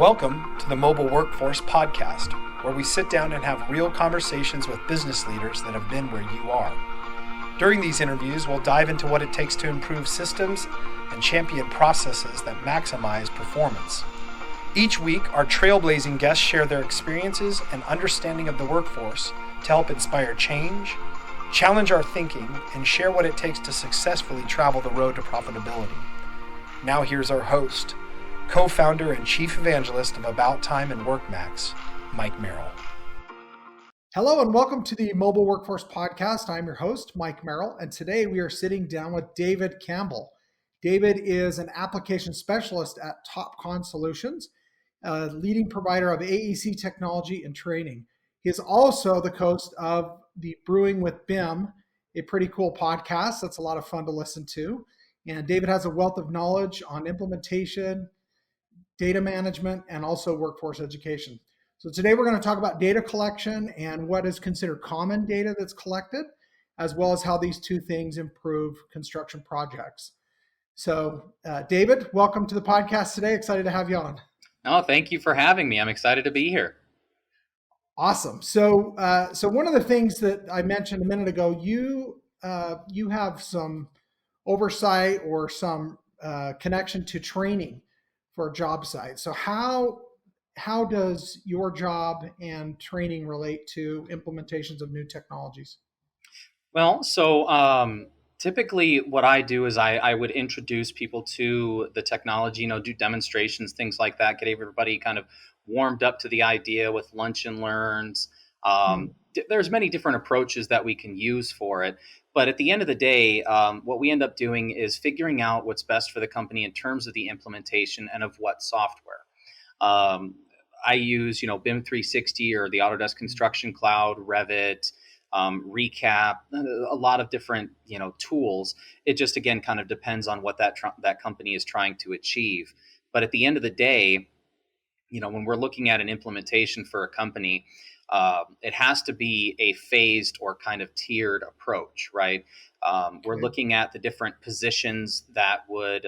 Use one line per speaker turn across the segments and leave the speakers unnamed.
Welcome to the Mobile Workforce Podcast, where we sit down and have real conversations with business leaders that have been where you are. During these interviews, we'll dive into what it takes to improve systems and champion processes that maximize performance. Each week, our trailblazing guests share their experiences and understanding of the workforce to help inspire change, challenge our thinking, and share what it takes to successfully travel the road to profitability. Now here's our host, co-founder and chief evangelist of About Time and WorkMax, Mike Merrill.
Hello and welcome to the Mobile Workforce Podcast. I'm your host, Mike Merrill, and today we are sitting down with David Campbell. David is an application specialist at Topcon Solutions, a leading provider of AEC technology and training. He is also the host of the Brewing with BIM, a pretty cool podcast that's a lot of fun to listen to. And David has a wealth of knowledge on implementation, data management, and also workforce education. So today we're going to talk about data collection and what is considered common data that's collected, as well as how these two things improve construction projects. So David, welcome to the podcast today. Excited to have you on.
Oh, thank you for having me. I'm excited to be here.
Awesome. So one of the things that I mentioned a minute ago, you have some oversight or some connection to training for job sites. So how does your job and training relate to implementations of new technologies?
Well, so typically what I do is I would introduce people to the technology, do demonstrations, things like that, get everybody kind of warmed up to the idea with lunch and learns. There's many different approaches that we can use for it. But at the end of the day, what we end up doing is figuring out what's best for the company in terms of the implementation and of what software. I use, BIM 360 or the Autodesk Construction Cloud, Revit, Recap, a lot of different, tools. It just, again, kind of depends on what that company is trying to achieve. But at the end of the day, when we're looking at an implementation for a company, it has to be a phased or kind of tiered approach, right? We're looking at the different positions that would,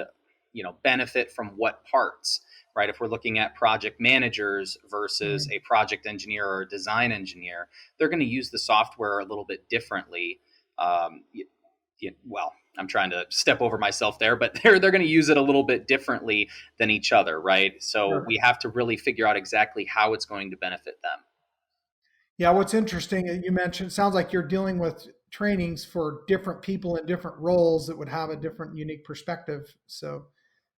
benefit from what parts, right? If we're looking at project managers versus a project engineer or a design engineer, they're going to use the software a little bit differently. Well, I'm trying to step over myself there, but they're going to use it a little bit differently than each other, right? So we have to really figure out exactly how it's going to benefit them.
Yeah, what's interesting, you mentioned, it sounds like you're dealing with trainings for different people in different roles that would have a different, unique perspective. So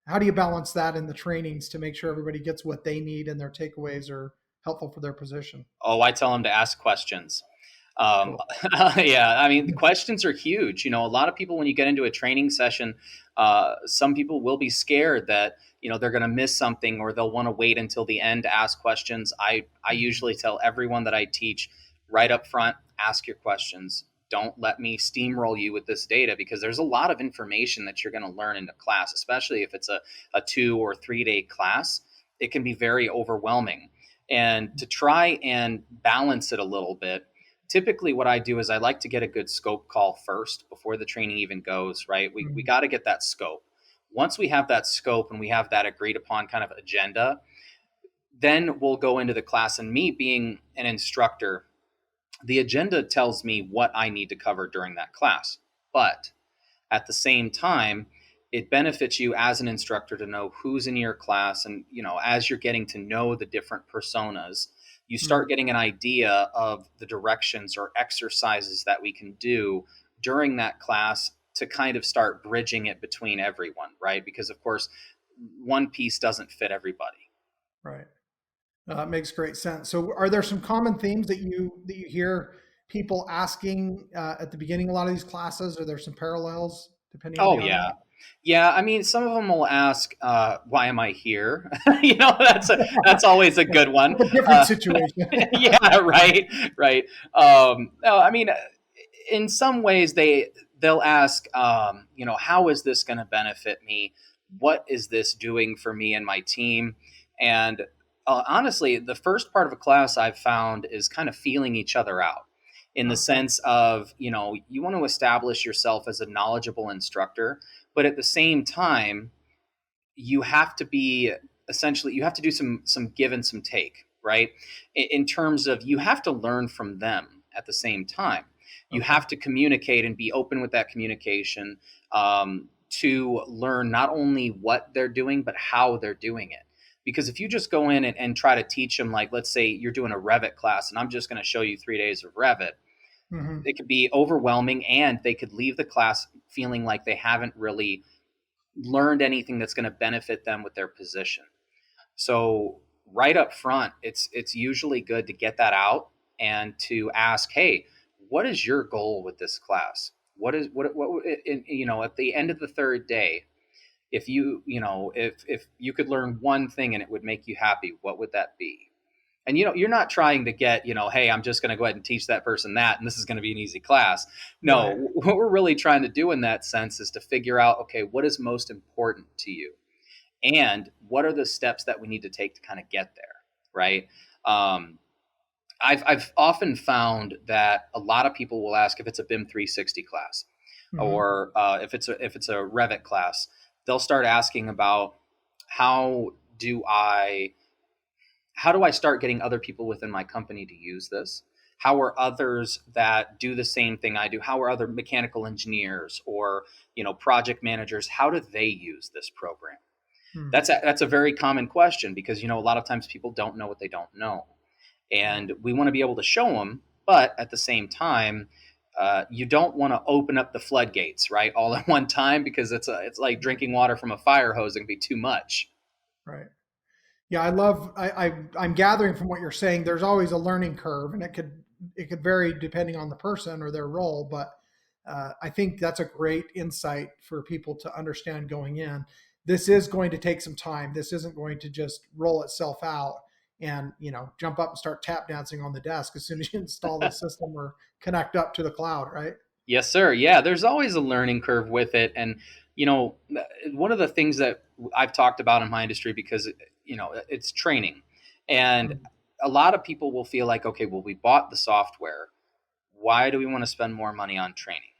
how do you balance that in the trainings to make sure everybody gets what they need and their takeaways are helpful for their position?
Oh, I tell them to ask questions.
Cool.
Yeah, I mean, the questions are huge. A lot of people, when you get into a training session, some people will be scared that, they're going to miss something or they'll want to wait until the end to ask questions. I usually tell everyone that I teach right up front, ask your questions. Don't let me steamroll you with this data, because there's a lot of information that you're going to learn in a class, especially if it's a 2 or 3 day class. It can be very overwhelming. And to try and balance it a little bit, typically what I do is I like to get a good scope call first before the training even goes, right? We got to get that scope. Once we have that scope and we have that agreed upon kind of agenda, then we'll go into the class. And me being an instructor, the agenda tells me what I need to cover during that class. But at the same time, it benefits you as an instructor to know who's in your class. And, as you're getting to know the different personas, you start getting an idea of the directions or exercises that we can do during that class to kind of start bridging it between everyone, right? Because, of course, one piece doesn't fit everybody.
Right. It makes great sense. So are there some common themes that you hear people asking at the beginning of a lot of these classes? Are there some parallels depending on the
yeah. Yeah, I mean, some of them will ask, why am I here? That's always a good one.
A different situation.
Yeah, right. No, I mean, in some ways they'll ask, how is this going to benefit me? What is this doing for me and my team? And honestly, the first part of a class I've found is kind of feeling each other out in the sense of, you want to establish yourself as a knowledgeable instructor, but at the same time, you have to be essentially you have to do some give and some take, right? In terms of you have to learn from them at the same time. You
Okay.
have to communicate and be open with that communication, to learn not only what they're doing, but how they're doing it. Because if you just go in and try to teach them, like, let's say you're doing a Revit class and I'm just going to show you 3 days of Revit,
Mm-hmm.
it could be overwhelming and they could leave the class feeling like they haven't really learned anything that's going to benefit them with their position. So right up front, it's usually good to get that out and to ask, hey, what is your goal with this class? What at the end of the third day, if if you could learn one thing and it would make you happy, what would that be? And you're not trying to get, hey, I'm just going to go ahead and teach that person that and this is going to be an easy class. No,
Right.
what we're really trying to do in that sense is to figure out, okay, what is most important to you? And what are the steps that we need to take to kind of get there, right? I've often found that a lot of people will ask if it's a BIM 360 class,
Mm-hmm.
or if it's a Revit class, they'll start asking about how do I start getting other people within my company to use this? How are others that do the same thing I do? How are other mechanical engineers or project managers? How do they use this program?
Mm-hmm.
That's a very common question because a lot of times people don't know what they don't know, and we want to be able to show them. But at the same time, you don't want to open up the floodgates right all at one time because it's like drinking water from a fire hose. It can be too much.
Right. Yeah, I'm gathering from what you're saying, there's always a learning curve, and it could vary depending on the person or their role. But I think that's a great insight for people to understand going in. This is going to take some time. This isn't going to just roll itself out and jump up and start tap dancing on the desk as soon as you install the system or connect up to the cloud, right?
Yes, sir. Yeah, there's always a learning curve with it. And, one of the things that I've talked about in my industry, because, it's training. And
Mm-hmm.
a lot of people will feel like, okay, well, we bought the software. Why do we want to spend more money on training?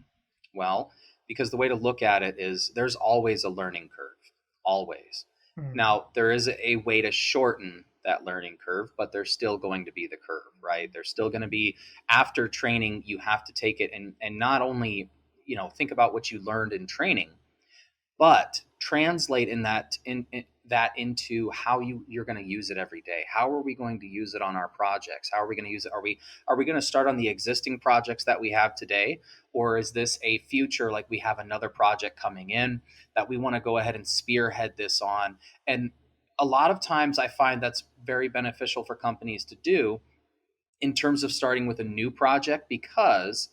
Well, because the way to look at it is there's always a learning curve, always.
Mm-hmm.
Now, there is a way to shorten that learning curve, but there's still going to be the curve, right? There's still going to be, after training, you have to take it and not only, think about what you learned in training, but translate in that into how you're going to use it every day. How are we going to use it on our projects? How are we going to use it? Are we going to start on the existing projects that we have today, or is this a future, like we have another project coming in that we want to go ahead and spearhead this on? And a lot of times I find that's very beneficial for companies to do in terms of starting with a new project, because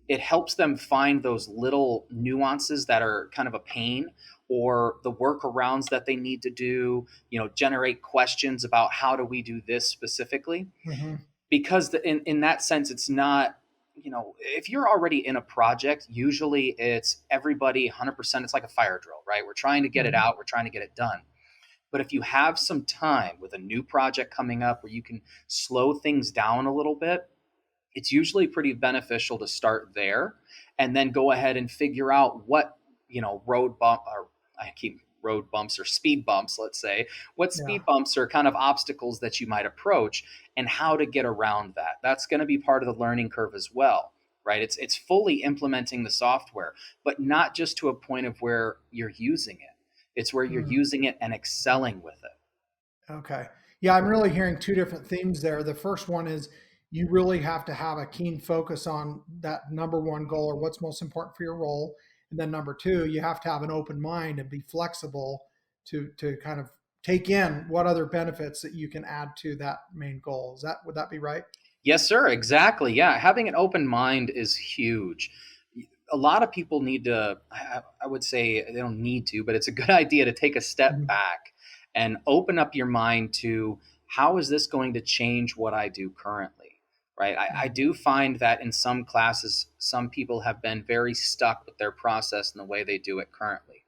it helps them find those little nuances that are kind of a pain, or the workarounds that they need to do, generate questions about how do we do this specifically.
Mm-hmm.
Because in that sense, it's not, if you're already in a project, usually it's everybody 100%. It's like a fire drill, right? We're trying to get it
Mm-hmm.
out. We're trying to get it done. But if you have some time with a new project coming up where you can slow things down a little bit, it's usually pretty beneficial to start there and then go ahead and figure out what, road bumps or speed bumps, let's say, what
Yeah.
speed bumps are kind of obstacles that you might approach and how to get around that. That's going to be part of the learning curve as well, right? It's fully implementing the software, but not just to a point of where you're using it. It's where you're
Mm.
using it and excelling with it.
Okay. Yeah, I'm really hearing two different themes there. The first one is you really have to have a keen focus on that number one goal or what's most important for your role. And then number two, you have to have an open mind and be flexible to kind of take in what other benefits that you can add to that main goal. Would that be right?
Yes, sir. Exactly. Yeah. Having an open mind is huge. A lot of people need to, I would say they don't need to, but it's a good idea to take a step
Mhm.
back and open up your mind to how is this going to change what I do currently, right? I
Mhm.
do find that in some classes, some people have been very stuck with their process and the way they do it currently.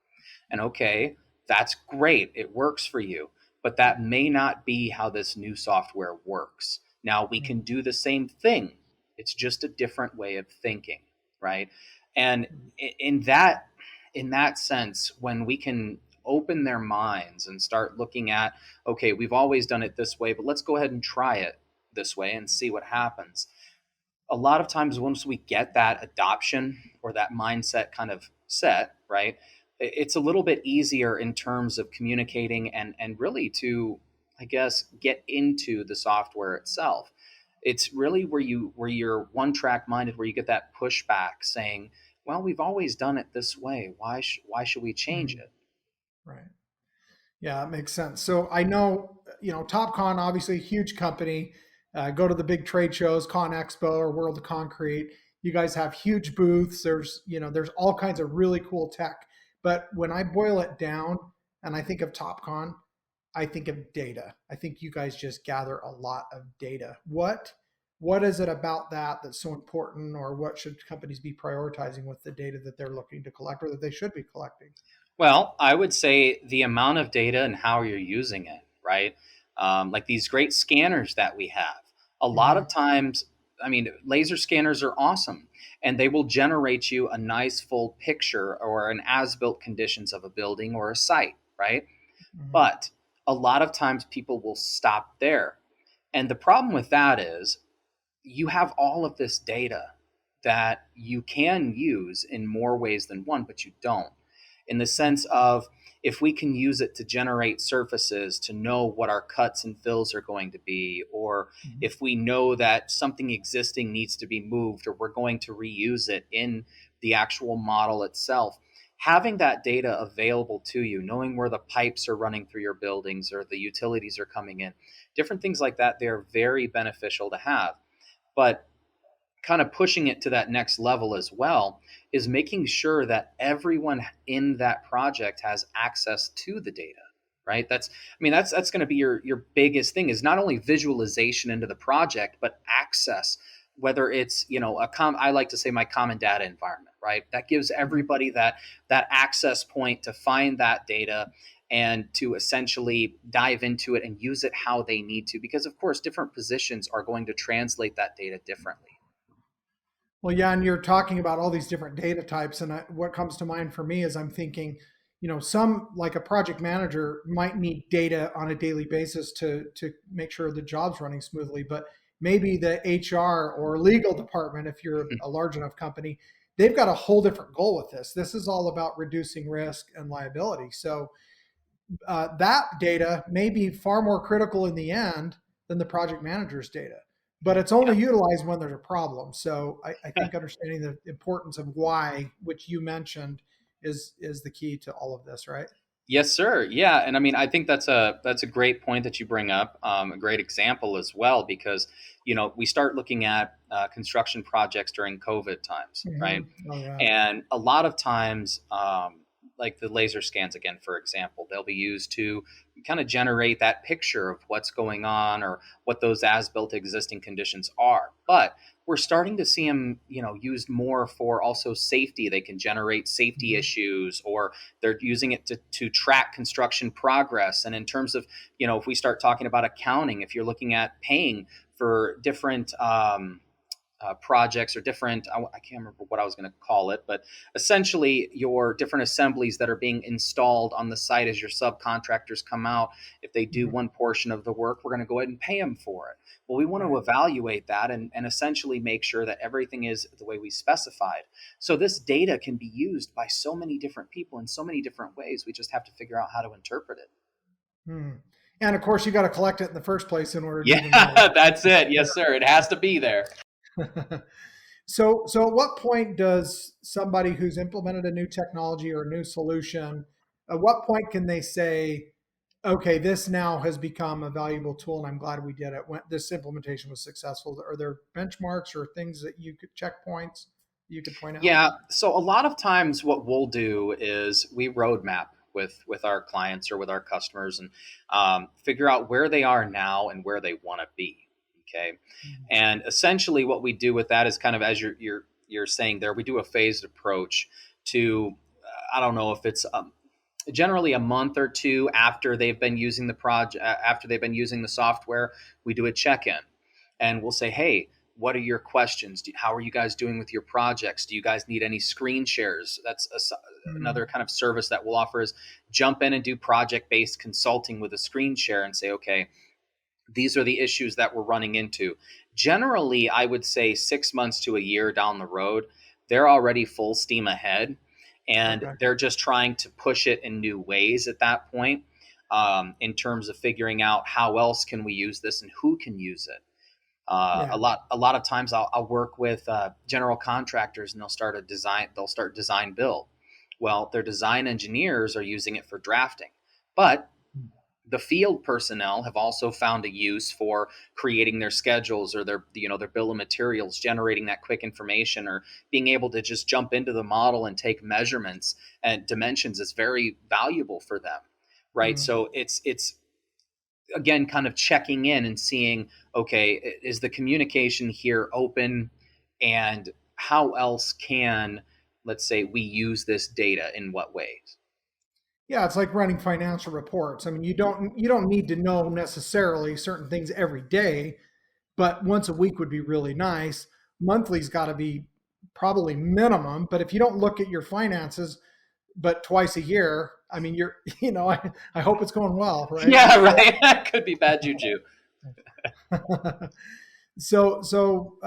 And okay, that's great. It works for you, but that may not be how this new software works. Now we can do the same thing. It's just a different way of thinking, right? And in that sense, when we can open their minds and start looking at, okay, we've always done it this way, but let's go ahead and try it this way and see what happens. A lot of times once we get that adoption or that mindset kind of set, right, it's a little bit easier in terms of communicating and really to, I guess, get into the software itself. It's really where you're one track minded, where you get that pushback saying, well, we've always done it this way. Why should we change it?
Right. Yeah, it makes sense. So I know, Topcon, obviously a huge company. Go to the big trade shows, Con Expo or World of Concrete. You guys have huge booths. There's all kinds of really cool tech. But when I boil it down and I think of Topcon, I think of data. I think you guys just gather a lot of data. What is it about that that's so important, or what should companies be prioritizing with the data that they're looking to collect, or that they should be collecting?
Well, I would say the amount of data and how you're using it, right? Like these great scanners that we have. A lot of times, I mean, laser scanners are awesome, and they will generate you a nice full picture or an as-built conditions of a building or a site, right? But a lot of times people will stop there. And the problem with that is you have all of this data that you can use in more ways than one, but you don't. In the sense of, if we can use it to generate surfaces, to know what our cuts and fills are going to be, or if we know that something existing needs to be moved, or we're going to reuse it in the actual model itself, having that data available to you, knowing where the pipes are running through your buildings or the utilities are coming in, different things like that, they're very beneficial to have. But kind of pushing it to that next level as well is making sure that everyone in that project has access to the data, right? That's going to be your biggest thing, is not only visualization into the project, but access, whether it's, I like to say my common data environment, right? That gives everybody that access point to find that data and to essentially dive into it and use it how they need to, because of course, different positions are going to translate that data differently.
Well, yeah, and you're talking about all these different data types, and what comes to mind for me is I'm thinking, some, like a project manager, might need data on a daily basis to make sure the job's running smoothly, but maybe the HR or legal department, if you're a large enough company, they've got a whole different goal with this. This is all about reducing risk and liability. So that data may be far more critical in the end than the project manager's data, but it's only utilized when there's a problem. So I think understanding the importance of why, which you mentioned, is the key to all of this, right?
Yes, sir. Yeah, and I mean, I think that's a great point that you bring up, a great example as well, because we start looking at construction projects during COVID times, right?
Oh, yeah.
And a lot of times, like the laser scans, again, for example, they'll be used to kind of generate that picture of what's going on or what those as-built existing conditions are. But we're starting to see them, used more for also safety. They can generate safety issues, or they're using it to track construction progress. And in terms of, if we start talking about accounting, if you're looking at paying for different projects or different, I can't remember what I was going to call it, but essentially your different assemblies that are being installed on the site as your subcontractors come out. If they do one portion of the work, we're going to go ahead and pay them for it. Well, we want to evaluate that and essentially make sure that everything is the way we specified. So this data can be used by so many different people in so many different ways. We just have to figure out how to interpret it.
And of course, you got to collect it in the first place in order to.
Yeah, that's it. Yes, sir. It has to be there.
So at what point does somebody who's implemented a new technology or a new solution, at what point can they say, okay, this now has become a valuable tool and I'm glad we did it when this implementation was successful? Are there benchmarks or things that you could, checkpoints you could point out?
Yeah. So a lot of times what we'll do is we roadmap with our clients or with our customers and figure out where they are now and where they want to be. Okay. And essentially what we do with that is kind of, as you're saying there, we do a phased approach to, I don't know if it's generally a month or two after they've been using the project, after they've been using the software, we do a check-in and we'll say, hey, what are your questions? How are you guys doing with your projects? Do you guys need any screen shares? That's another kind of service that we'll offer, is jump in and do project-based consulting with a screen share and say, okay, these are the issues that we're running into. Generally, I would say 6 months to a year down the road, they're already full steam ahead, and they're just trying to push it in new ways at that point, in terms of figuring out how else can we use this and who can use it. A lot of times I'll work with general contractors, and they'll start design build. Well, their design engineers are using it for drafting, but the field personnel have also found a use for creating their schedules or their bill of materials, generating that quick information, or being able to just jump into the model and take measurements and dimensions is very valuable for them, right? So it's again, kind of checking in and seeing, okay, is the communication here open, and how else can, let's say, we use this data in what ways?
Yeah, it's like running financial reports. I mean, you don't need to know necessarily certain things every day, but once a week would be really nice. Monthly's got to be probably minimum, but if you don't look at your finances but twice a year, I mean, I hope it's going well, right?
Yeah, right. That could be bad juju.
So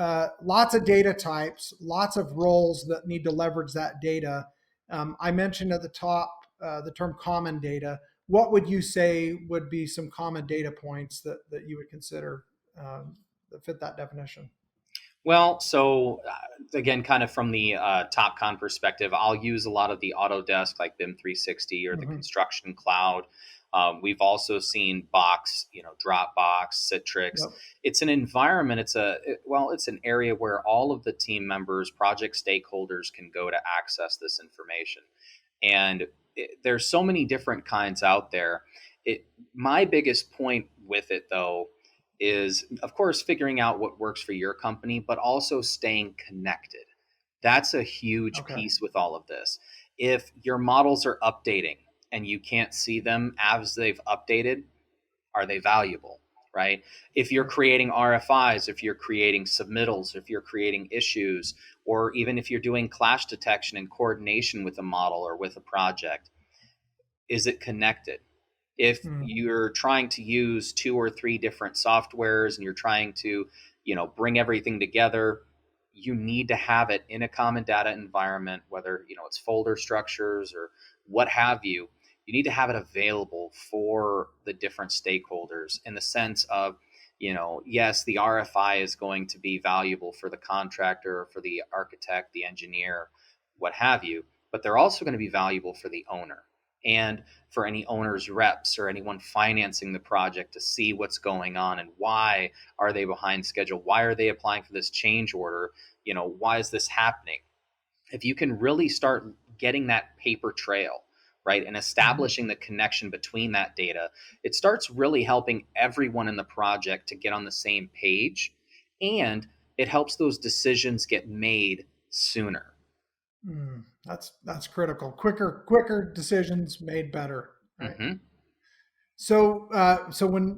lots of data types, lots of roles that need to leverage that data. I mentioned at the top the term common data. What would you say would be some common data points that you would consider that fit that definition?
Well, so again, kind of from the Topcon perspective, I'll use a lot of the Autodesk, like BIM 360 or the construction cloud. We've also seen Box, Dropbox, Citrix.
Yep.
It's an environment. It's an area where all of the team members, project stakeholders can go to access this information. And there's so many different kinds out there. My biggest point with it, though, is, of course, figuring out what works for your company, but also staying connected. That's a huge piece with all of this. If your models are updating and you can't see them as they've updated, are they valuable, right? If you're creating RFIs, if you're creating submittals, if you're creating issues, or even if you're doing clash detection and coordination with a model or with a project, is it connected? If you're trying to use 2 or 3 different softwares and you're trying to, bring everything together, you need to have it in a common data environment, whether, it's folder structures or what have you. You need to have it available for the different stakeholders in the sense of, yes, the RFI is going to be valuable for the contractor, for the architect, the engineer, what have you, but they're also going to be valuable for the owner and for any owner's reps or anyone financing the project to see what's going on and why are they behind schedule? Why are they applying for this change order? Why is this happening? If you can really start getting that paper trail, right, and establishing the connection between that data, it starts really helping everyone in the project to get on the same page, and it helps those decisions get made sooner.
That's critical. Quicker decisions made better. Right? So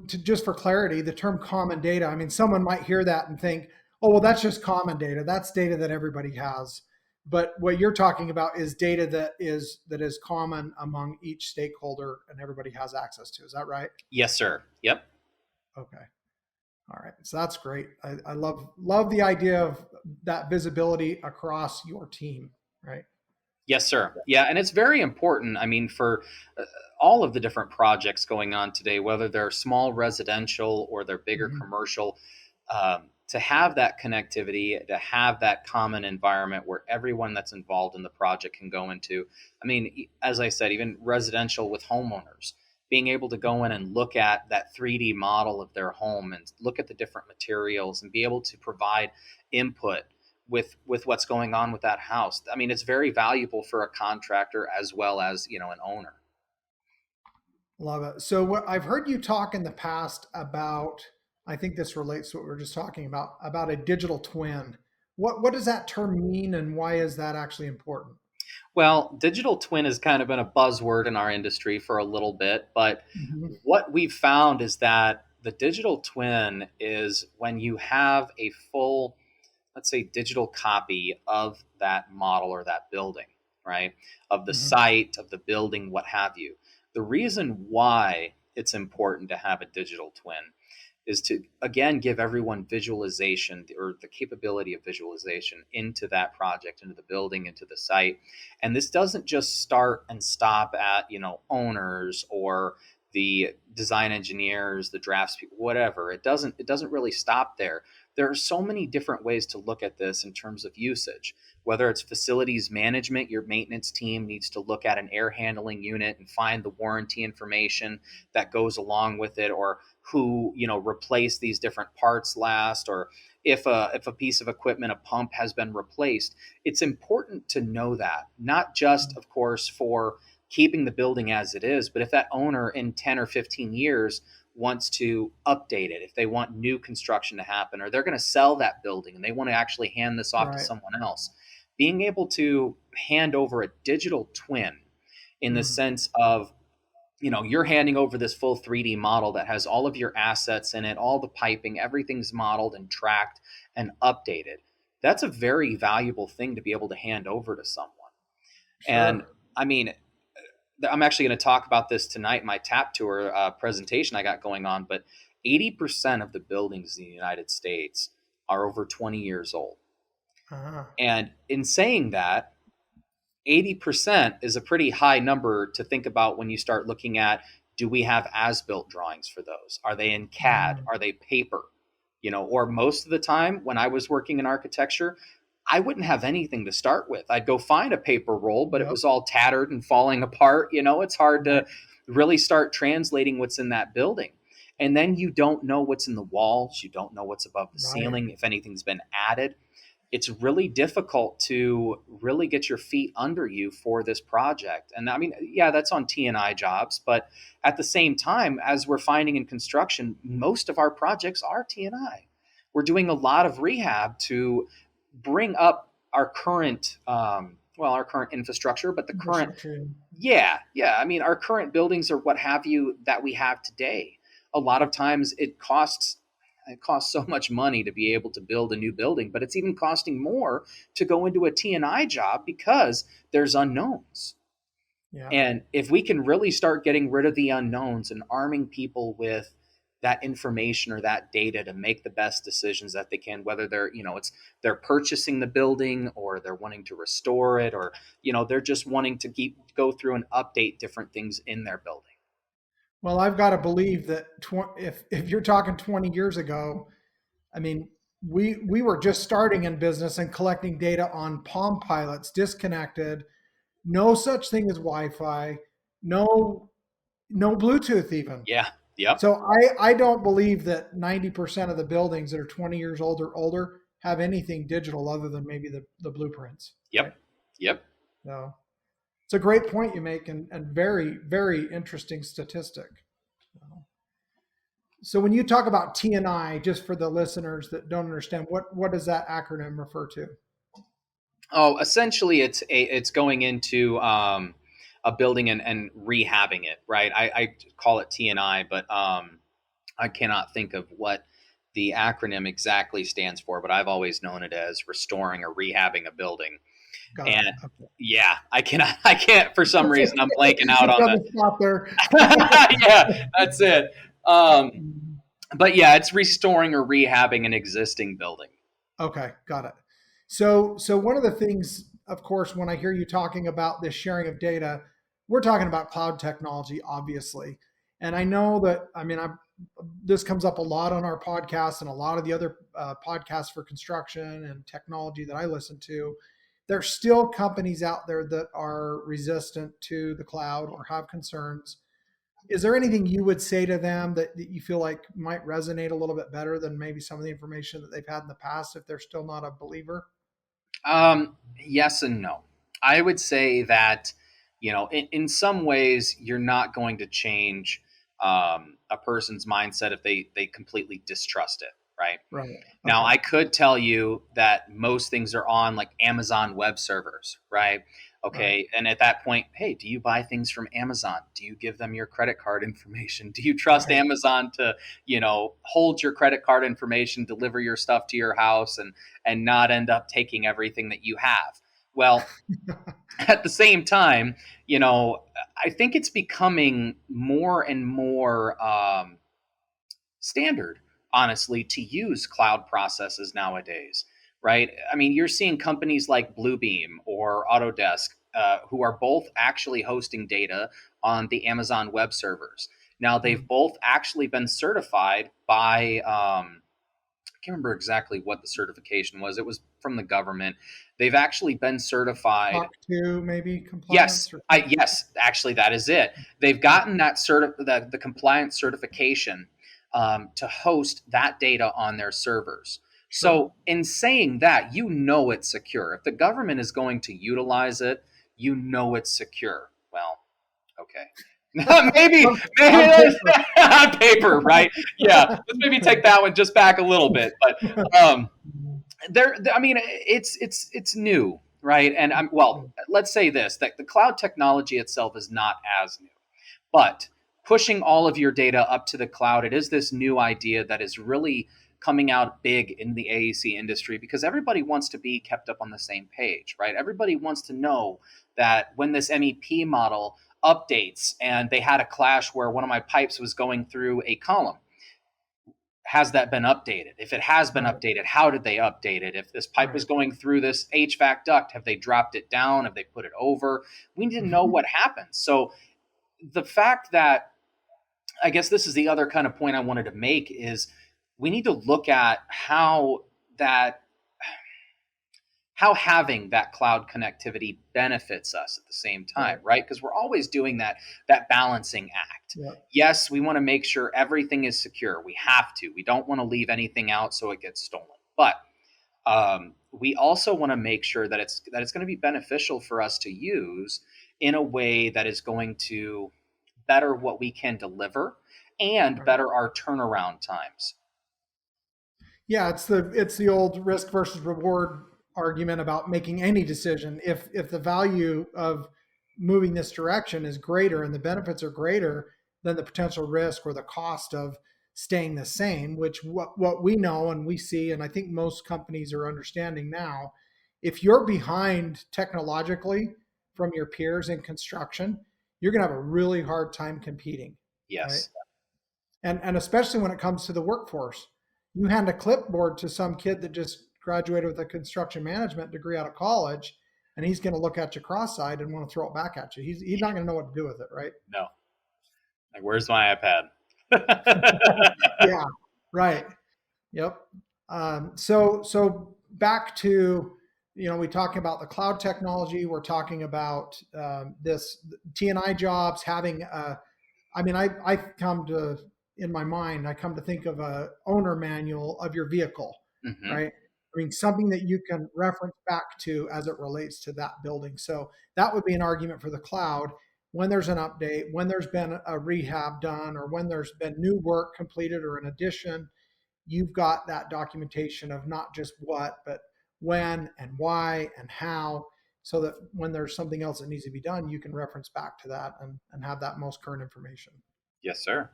just for clarity, the term common data, I mean, someone might hear that and think, oh, well, that's just common data. That's data that everybody has. But what you're talking about is data that is common among each stakeholder and everybody has access to. Is that right?
Yes, sir. Yep.
Okay. All right. So that's great. I love the idea of that visibility across your team, right?
Yes, sir. Yeah. And it's very important. I mean, for all of the different projects going on today, whether they're small residential or they're bigger commercial, to have that connectivity, to have that common environment where everyone that's involved in the project can go into. I mean, as I said, even residential with homeowners, being able to go in and look at that 3D model of their home and look at the different materials and be able to provide input with what's going on with that house. I mean, it's very valuable for a contractor as well as, an owner.
Love it. So what I've heard you talk in the past about, I think this relates to what we were just talking about a digital twin. What does that term mean and why is that actually important?
Well, digital twin has kind of been a buzzword in our industry for a little bit, but what we've found is that the digital twin is when you have a full let's say, digital copy of that model or that building, right? Of the
Mm-hmm.
site, of the building, what have you. The reason why it's important to have a digital twin is to, again, give everyone visualization or the capability of visualization into that project, into the building, into the site. And this doesn't just start and stop at, owners or the design engineers, the drafts people, whatever. It doesn't really stop there. There are so many different ways to look at this in terms of usage. Whether it's facilities management, your maintenance team needs to look at an air handling unit and find the warranty information that goes along with it, or who replaced these different parts last, or if a piece of equipment, a pump, has been replaced. It's important to know that, not just, of course, for keeping the building as it is, but if that owner in 10 or 15 years wants to update it, if they want new construction to happen, or they're going to sell that building and they want to actually hand this off to someone else, being able to hand over a digital twin in the sense of, you're handing over this full 3D model that has all of your assets in it, all the piping, everything's modeled and tracked and updated. That's a very valuable thing to be able to hand over to someone. Sure. And I mean, I'm actually going to talk about this tonight, my tap tour presentation I got going on, but 80% of the buildings in the United States are over 20 years old. Uh-huh. And in saying that, 80% is a pretty high number to think about when you start looking at, do we have as-built drawings for those? Are they in CAD? Are they paper? Or most of the time when I was working in architecture, I wouldn't have anything to start with. I'd go find a paper roll, but it was all tattered and falling apart. It's hard to really start translating what's in that building. And then you don't know what's in the walls. You don't know what's above the ceiling, if anything's been added. It's really difficult to really get your feet under you for this project. And I mean, yeah, that's on T&I jobs, but at the same time, as we're finding in construction, most of our projects are T&I. We're doing a lot of rehab to bring up our current, our current infrastructure, but the current, I mean, our current buildings or what have you that we have today. A lot of times it costs so much money to be able to build a new building, but it's even costing more to go into a T&I job because there's unknowns. Yeah. And if we can really start getting rid of the unknowns and arming people with that information or that data to make the best decisions that they can, whether they're, they're purchasing the building or they're wanting to restore it, or, they're just wanting to go through and update different things in their building.
Well, I've got to believe that if you're talking 20 years ago, I mean, we were just starting in business and collecting data on Palm Pilots, disconnected, no such thing as Wi-Fi, no Bluetooth even.
Yeah. Yep.
So I don't believe that 90% of the buildings that are 20 years old or older have anything digital other than maybe the blueprints.
Yep.
Right?
Yep.
So it's a great point you make, and very, very interesting statistic. So when you talk about T&I, just for the listeners that don't understand, what does that acronym refer to?
Oh, essentially it's going into a building and rehabbing it, right? I call it T&I, but I cannot think of what the acronym exactly stands for, but I've always known it as restoring or rehabbing a building. Yeah, I can't for some reason I'm blanking out on that.
Stop there.
Yeah, that's it. But yeah, it's restoring or rehabbing an existing building.
Okay, got it. So one of the things, of course, when I hear you talking about this sharing of data, we're talking about cloud technology, obviously. And I know that, this comes up a lot on our podcast and a lot of the other podcasts for construction and technology that I listen to. There's still companies out there that are resistant to the cloud or have concerns. Is there anything you would say to them that you feel like might resonate a little bit better than maybe some of the information that they've had in the past if they're still not a believer?
Yes and no. I would say that, in some ways you're not going to change a person's mindset if they completely distrust it. Right.
Okay.
Now, I could tell you that most things are on like Amazon web servers, right? Okay. And at that point, hey, do you buy things from Amazon? Do you give them your credit card information? Do you trust Amazon to, hold your credit card information, deliver your stuff to your house and not end up taking everything that you have? Well, at the same time, I think it's becoming more and more standard, honestly, to use cloud processes nowadays, right? I mean, you're seeing companies like Bluebeam or Autodesk who are both actually hosting data on the Amazon web servers. Now, they've both actually been certified by, I can't remember exactly what the certification was. It was from the government. They've actually been certified.
SOC 2 maybe compliance?
Yes, actually, that is it. They've gotten that the compliance certification to host that data on their servers. Sure. So in saying that, it's secure. If the government is going to utilize it, it's secure. Well, okay. maybe on paper, right? Yeah, let's maybe take that one just back a little bit. But it's new, right? And let's say this: that the cloud technology itself is not as new, but pushing all of your data up to the cloud, it is this new idea that is really coming out big in the AEC industry because everybody wants to be kept up on the same page, right? Everybody wants to know that when this MEP model updates and they had a clash where one of my pipes was going through a column, has that been updated? If it has been updated, how did they update it? If this pipe was going through this HVAC duct, have they dropped it down? Have they put it over? We need to know what happened. So the fact that, I guess this is the other kind of point I wanted to make, is we need to look at how having that cloud connectivity benefits us at the same time, right? Because we're always doing that balancing act. Yeah. Yes, we want to make sure everything is secure. We have to. We don't want to leave anything out so it gets stolen. But we also want to make sure that it's going to be beneficial for us to use in a way that is going to better what we can deliver and better our turnaround times.
Yeah, it's the old risk versus reward argument about making any decision. If the value of moving this direction is greater and the benefits are greater than the potential risk or the cost of staying the same, which what we know and we see, and I think most companies are understanding now, if you're behind technologically from your peers in construction, you're going to have a really hard time competing.
Yes.
Right? And especially when it comes to the workforce. You hand a clipboard to some kid that just graduated with a construction management degree out of college, and he's going to look at you cross-eyed and want to throw it back at you. He's not going to know what to do with it, right?
No. Like, where's my iPad?
Yeah, right. Yep. So back to, we talking about the cloud technology. We're talking about this T&I jobs having. I come to, in my mind, I come to think of a owner manual of your vehicle, right? I mean, something that you can reference back to as it relates to that building. So that would be an argument for the cloud. When there's an update, when there's been a rehab done, or when there's been new work completed or an addition, you've got that documentation of not just what, but when and why and how, so that when there's something else that needs to be done, you can reference back to that and have that most current information.
Yes, sir.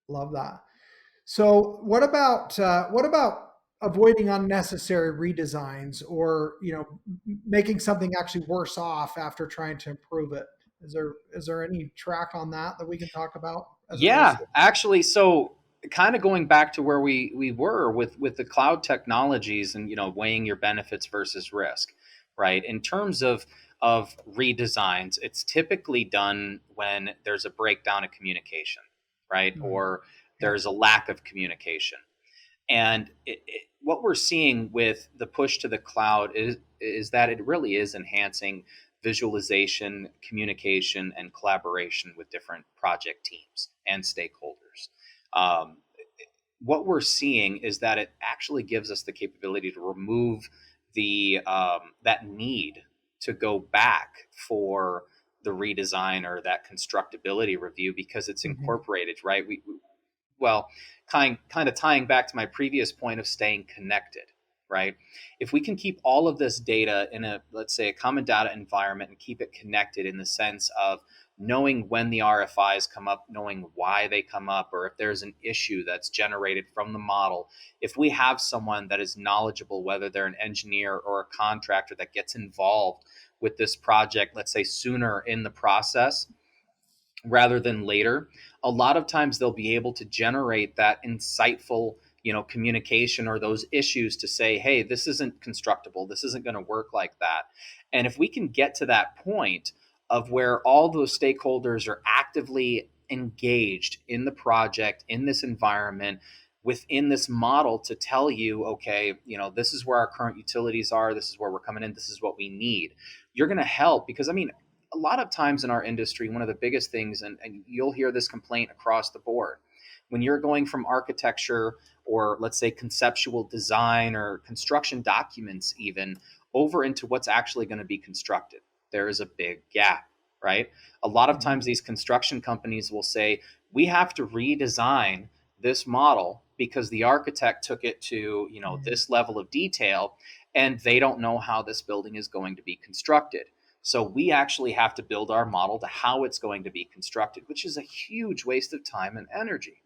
Love that. So what about avoiding unnecessary redesigns, or making something actually worse off after trying to improve it? Is there any track on that we can talk about?
Yeah, actually, so kind of going back to where we were with the cloud technologies and weighing your benefits versus risk, right? In terms of redesigns, it's typically done when there's a breakdown of communication, right? Or there's a lack of communication. And what we're seeing with the push to the cloud is that it really is enhancing visualization, communication, and collaboration with different project teams and stakeholders. What we're seeing is that it actually gives us the capability to remove that need to go back for the redesign or that constructability review, because it's incorporated, right? Kind of tying back to my previous point of staying connected, right? If we can keep all of this data in a, let's say, a common data environment and keep it connected in the sense of knowing when the RFIs come up, knowing why they come up, or if there's an issue that's generated from the model, if we have someone that is knowledgeable, whether they're an engineer or a contractor that gets involved with this project, let's say sooner in the process rather than later, a lot of times they'll be able to generate that insightful, communication or those issues to say, hey, this isn't constructible, this isn't going to work like that. And if we can get to that point of where all those stakeholders are actively engaged in the project, in this environment, within this model to tell you, okay, this is where our current utilities are, this is where we're coming in, this is what we need, you're going to help. Because a lot of times in our industry, one of the biggest things, and you'll hear this complaint across the board, when you're going from architecture or let's say conceptual design or construction documents even over into what's actually going to be constructed, there is a big gap, right? A lot of times these construction companies will say, we have to redesign this model because the architect took it to, this level of detail, and they don't know how this building is going to be constructed. So we actually have to build our model to how it's going to be constructed, which is a huge waste of time and energy.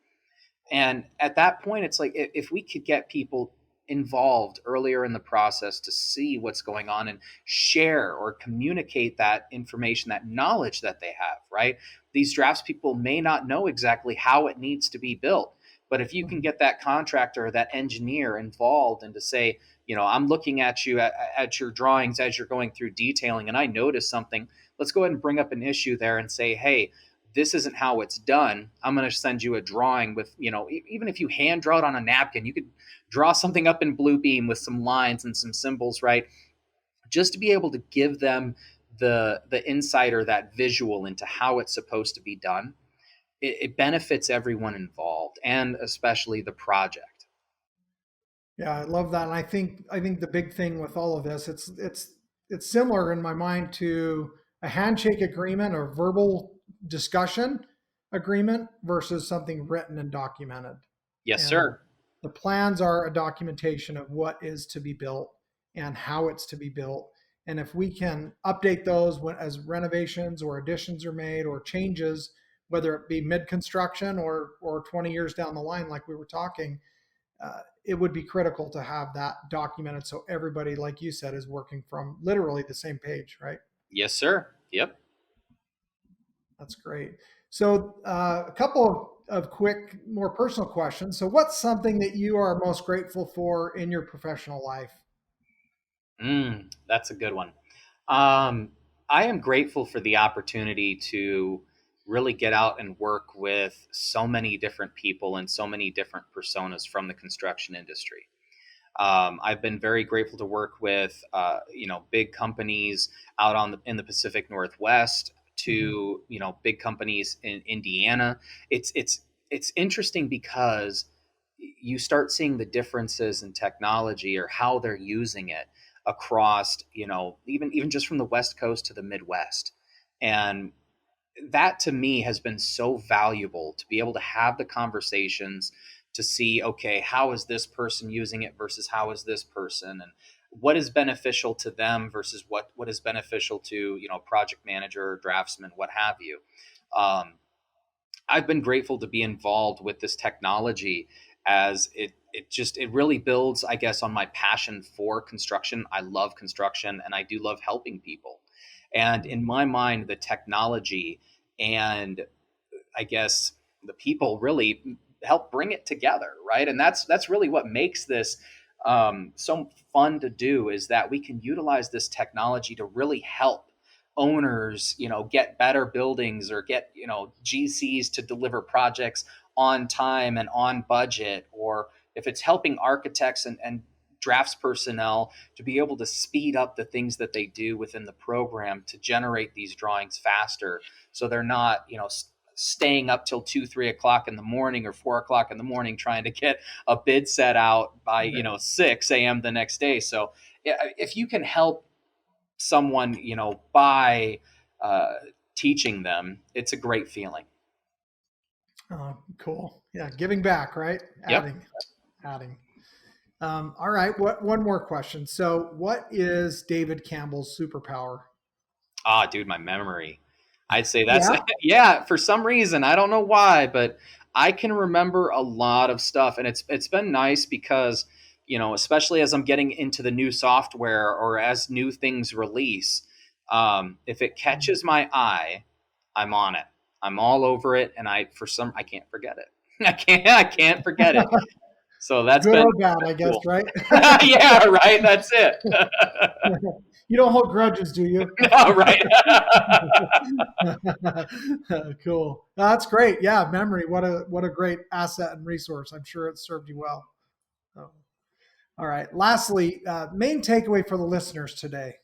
And at that point, it's like, if we could get people involved earlier in the process to see what's going on and share or communicate that information, that knowledge that they have, right? These drafts people may not know exactly how it needs to be built, but if you can get that contractor or that engineer involved and to say, I'm looking at you at your drawings as you're going through detailing, and I notice something, let's go ahead and bring up an issue there and say, hey, this isn't how it's done. I'm going to send you a drawing with, even if you hand draw it on a napkin, you could draw something up in Bluebeam with some lines and some symbols, right? Just to be able to give them the insight or that visual into how it's supposed to be done. It benefits everyone involved, and especially the project.
Yeah, I love that. And I think the big thing with all of this, it's similar in my mind to a handshake agreement or verbal discussion agreement versus something written and documented.
Yes,
and
sir.
The plans are a documentation of what is to be built and how it's to be built. And if we can update those as renovations or additions are made or changes, whether it be mid-construction or 20 years down the line, like we were talking, it would be critical to have that documented so everybody, like you said, is working from literally the same page, right?
Yes, sir. Yep.
That's great. So a couple of quick, more personal questions. So what's something that you are most grateful for in your professional life?
That's a good one. I am grateful for the opportunity to really get out and work with so many different people and so many different personas from the construction industry. I've been very grateful to work with, big companies out in the Pacific Northwest to, big companies in Indiana. It's interesting because you start seeing the differences in technology or how they're using it across, even just from the West Coast to the Midwest. And that to me has been so valuable to be able to have the conversations to see, okay, how is this person using it versus how is this person, and what is beneficial to them versus what is beneficial to, project manager or draftsman, what have you. I've been grateful to be involved with this technology as it really builds, I guess, on my passion for construction. I love construction and I do love helping people. And in my mind, the technology and I guess the people really help bring it together, right? And that's really what makes this so fun to do, is that we can utilize this technology to really help owners, get better buildings or get, GCs to deliver projects on time and on budget, or if it's helping architects and drafts personnel to be able to speed up the things that they do within the program to generate these drawings faster, so they're not, staying up till 2-3 o'clock in the morning or 4 o'clock in the morning trying to get a bid set out by 6 a.m. the next day. So if you can help someone, by teaching them, it's a great feeling.
Cool. Yeah, giving back, right?
Yep.
Adding. All right. One more question. So what is David Campbell's superpower?
Dude, my memory. I'd say that's,
Yeah.
yeah, for some reason, I don't know why, but I can remember a lot of stuff. And it's been nice because, especially as I'm getting into the new software or as new things release, if it catches my eye, I'm on it. I'm all over it. And I can't forget it. I can't forget it. So that's
Good
been
or bad, I guess,
cool.
right?
Yeah, right. That's it.
You don't hold grudges, do you?
No, right.
Cool. That's great. Yeah, memory. What a great asset and resource. I'm sure it served you well. So, all right. Lastly, main takeaway for the listeners today.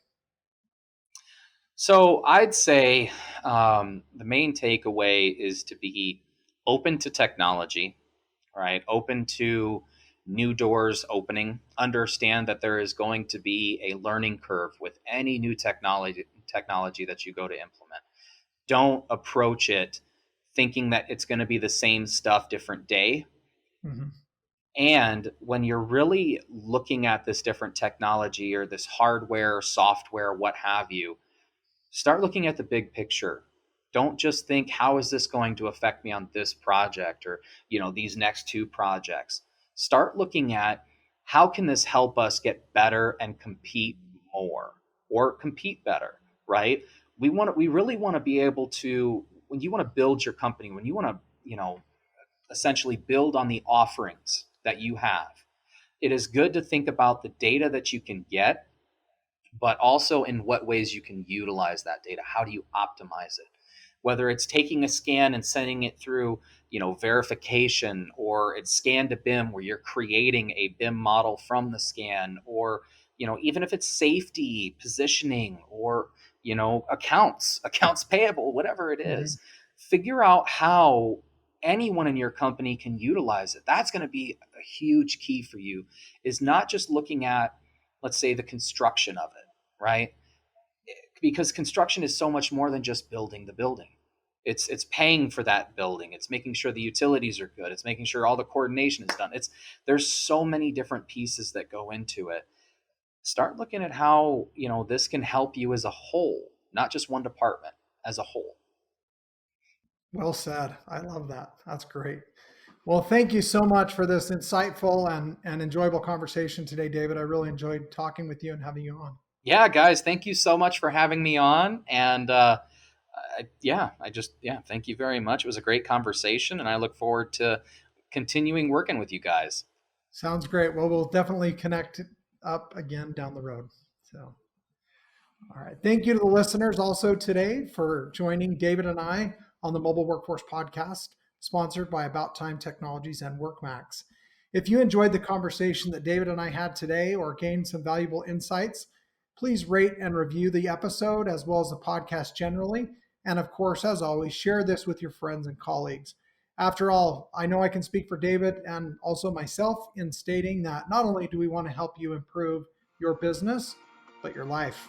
So I'd say the main takeaway is to be open to technology, right? Open to new doors opening. Understand that there is going to be a learning curve with any new technology that you go to implement. Don't approach it thinking that it's going to be the same stuff different day.
Mm-hmm.
And when you're really looking at this different technology or this hardware, software, what have you, start looking at the big picture. Don't just think, how is this going to affect me on this project or, these next two projects? Start looking at how can this help us get better and compete more or compete better, right? We really want to be able to, when you want to build your company, when you want to, essentially build on the offerings that you have, it is good to think about the data that you can get, but also in what ways you can utilize that data. How do you optimize it? Whether it's taking a scan and sending it through, verification, or it's scan to BIM where you're creating a BIM model from the scan, or, even if it's safety, positioning, or, accounts payable, whatever it is, figure out how anyone in your company can utilize it. That's going to be a huge key for you, is not just looking at, let's say, the construction of it, right? Because construction is so much more than just building the building. It's paying for that building. It's making sure the utilities are good. It's making sure all the coordination is done. There's so many different pieces that go into it. Start looking at how, this can help you as a whole, not just one department, as a whole.
Well said. I love that. That's great. Well, thank you so much for this insightful and enjoyable conversation today, David. I really enjoyed talking with you and having you on.
Yeah, guys, thank you so much for having me on. And thank you very much. It was a great conversation, and I look forward to continuing working with you guys.
Sounds great. Well, we'll definitely connect up again down the road. So, all right. Thank you to the listeners also today for joining David and I on the Mobile Workforce Podcast, sponsored by About Time Technologies and WorkMax. If you enjoyed the conversation that David and I had today or gained some valuable insights, please rate and review the episode as well as the podcast generally. And of course, as always, share this with your friends and colleagues. After all, I know I can speak for David and also myself in stating that not only do we want to help you improve your business, but your life.